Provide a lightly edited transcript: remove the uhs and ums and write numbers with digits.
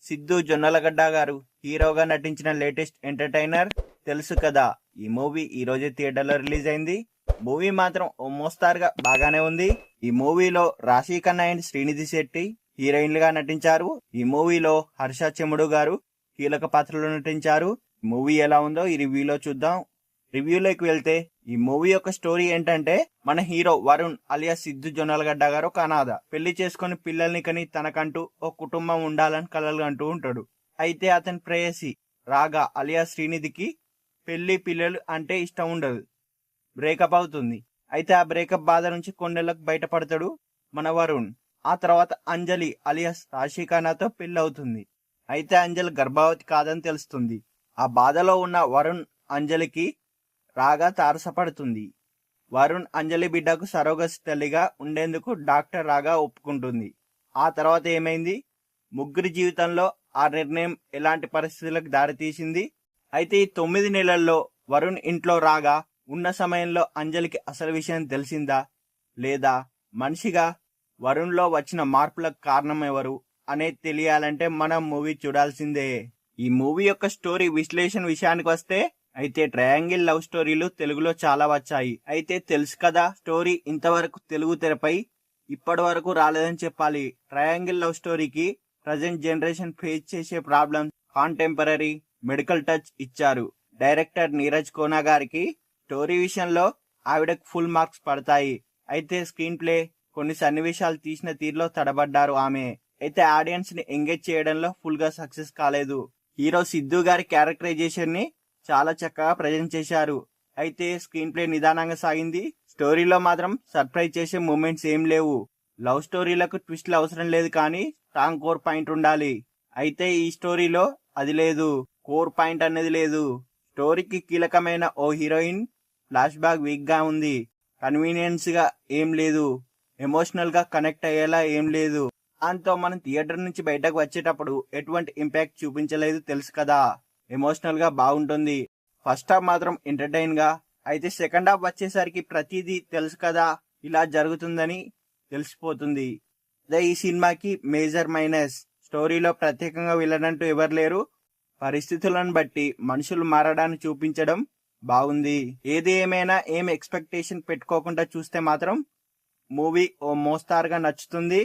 సిద్ధు జొన్నలగడ్డ గారు హీరోగా నటించిన లేటెస్ట్ ఎంటర్టైనర్ తెలుసు కదా. ఈ మూవీ ఈ రోజే థియేటర్లో రిలీజ్ అయింది. మూవీ మాత్రం ఓ మోస్తారుగా బాగానే ఉంది. ఈ మూవీలో రాశీ ఖన్నా అండ్ శ్రీనిధి శెట్టి హీరోయిన్లుగా నటించారు. ఈ మూవీలో హర్ష చెముడు గారు కీలక పాత్రలో నటించారు. మూవీ ఎలా ఉందో ఈ రివ్యూలో చూద్దాం. రివ్యూలోకి వెళ్తే ఈ మూవీ యొక్క స్టోరీ ఏంటంటే, మన హీరో వరుణ్ అలియా సిద్ధు జొన్నలగడ్డ గారు ఒక అనాథ. పెళ్లి చేసుకుని పిల్లల్ని కని తనకంటూ ఓ కుటుంబం ఉండాలని కలలు అంటూ ఉంటాడు. అయితే అతని ప్రేయసి రాగా అలియా శ్రీనిధికి పెళ్లి పిల్లలు అంటే ఇష్టం ఉండదు. బ్రేకప్ అవుతుంది. అయితే ఆ బ్రేకప్ బాధ నుంచి కొన్నేళ్లకు బయటపడతాడు మన వరుణ్. ఆ తర్వాత అంజలి అలియాస్ రాశిఖానాతో పెళ్లి అవుతుంది. అయితే అంజలి గర్భవతి కాదని తెలుస్తుంది. ఆ బాధలో ఉన్న వరుణ్ అంజలికి రాగా తారసపడుతుంది. వరుణ్ అంజలి బిడ్డకు సరోగసి తల్లిగా ఉండేందుకు డాక్టర్ రాగా ఒప్పుకుంటుంది. ఆ తర్వాత ఏమైంది, ముగ్గురి జీవితంలో ఆ నిర్ణయం ఎలాంటి పరిస్థితులకు దారితీసింది. అయితే ఈ 9 నెలల్లో వరుణ్ ఇంట్లో రాగా ఉన్న సమయంలో అంజలికి అసలు విషయం తెలిసిందా లేదా, మనిషిగా వరుణ్లో వచ్చిన మార్పులకు కారణం ఎవరు అనేది తెలియాలంటే మనం మూవీ చూడాల్సిందే. ఈ మూవీ యొక్క స్టోరీ విశ్లేషణ విషయానికి వస్తే, అయితే ట్రయాంగిల్ లవ్ స్టోరీలు తెలుగులో చాలా వచ్చాయి. అయితే తెలుసు కదా, స్టోరీ ఇంతవరకు తెలుగు తెరపై ఇప్పటి వరకు రాలేదని చెప్పాలి. ట్రయాంగిల్ లవ్ స్టోరీకి ప్రజెంట్ జనరేషన్ ఫేస్ చేసే ప్రాబ్లమ్ కాంటెంపరీ మెడికల్ టచ్ ఇచ్చారు. డైరెక్టర్ నీరజ్ కోనా గారికి స్టోరీ విషయంలో ఆవిడకు ఫుల్ మార్క్స్ పడతాయి. అయితే స్క్రీన్ ప్లే కొన్ని సన్నివేశాలు తీసిన తీరులో తడబడ్డారు ఆమె. అయితే ఆడియన్స్ ని ఎంగేజ్ చేయడంలో ఫుల్ గా సక్సెస్ కాలేదు. హీరో సిద్ధు గారి క్యారెక్టరైజేషన్ ని చాలా చక్కగా ప్రజెంట్ చేశారు. అయితే స్క్రీన్ ప్లే నిదానంగా సాగింది. స్టోరీలో మాత్రం సర్ప్రైజ్ చేసే మూమెంట్స్ ఏం లేవు. లవ్ స్టోరీలకు ట్విస్ట్లు అవసరం లేదు, కానీ స్ట్రాంగ్ కోర్ పాయింట్ ఉండాలి. అయితే ఈ స్టోరీలో అది లేదు. కోర్ పాయింట్ అనేది లేదు. స్టోరీకి కీలకమైన ఓ హీరోయిన్ ఫ్లాష్ బ్యాక్ వీక్ గా ఉంది. కన్వీనియన్స్ గా ఏం లేదు. ఎమోషనల్ గా కనెక్ట్ అయ్యేలా ఏం లేదు. దాంతో మనం థియేటర్ నుంచి బయటకు వచ్చేటప్పుడు ఎటువంటి ఇంపాక్ట్ చూపించలేదు. తెలుసు కదా, ఎమోషనల్ గా బాగుంటుంది. ఫస్ట్ హాఫ్ మాత్రం ఎంటర్టైన్ గా, అయితే సెకండ్ హాఫ్ వచ్చేసరికి ప్రతిదీ తెలుసు కదా ఇలా జరుగుతుందని తెలిసిపోతుంది. ఈ సినిమాకి మేజర్ మైనస్, స్టోరీలో ప్రత్యేకంగా విలనంటూ ఎవరు లేరు. పరిస్థితులను బట్టి మనుషులు మారడాన్ని చూపించడం బాగుంది. ఏది ఏమైనా ఏం ఎక్స్పెక్టేషన్ పెట్టుకోకుండా చూస్తే మాత్రం మూవీ ఓ మోస్తారుగా నచ్చుతుంది.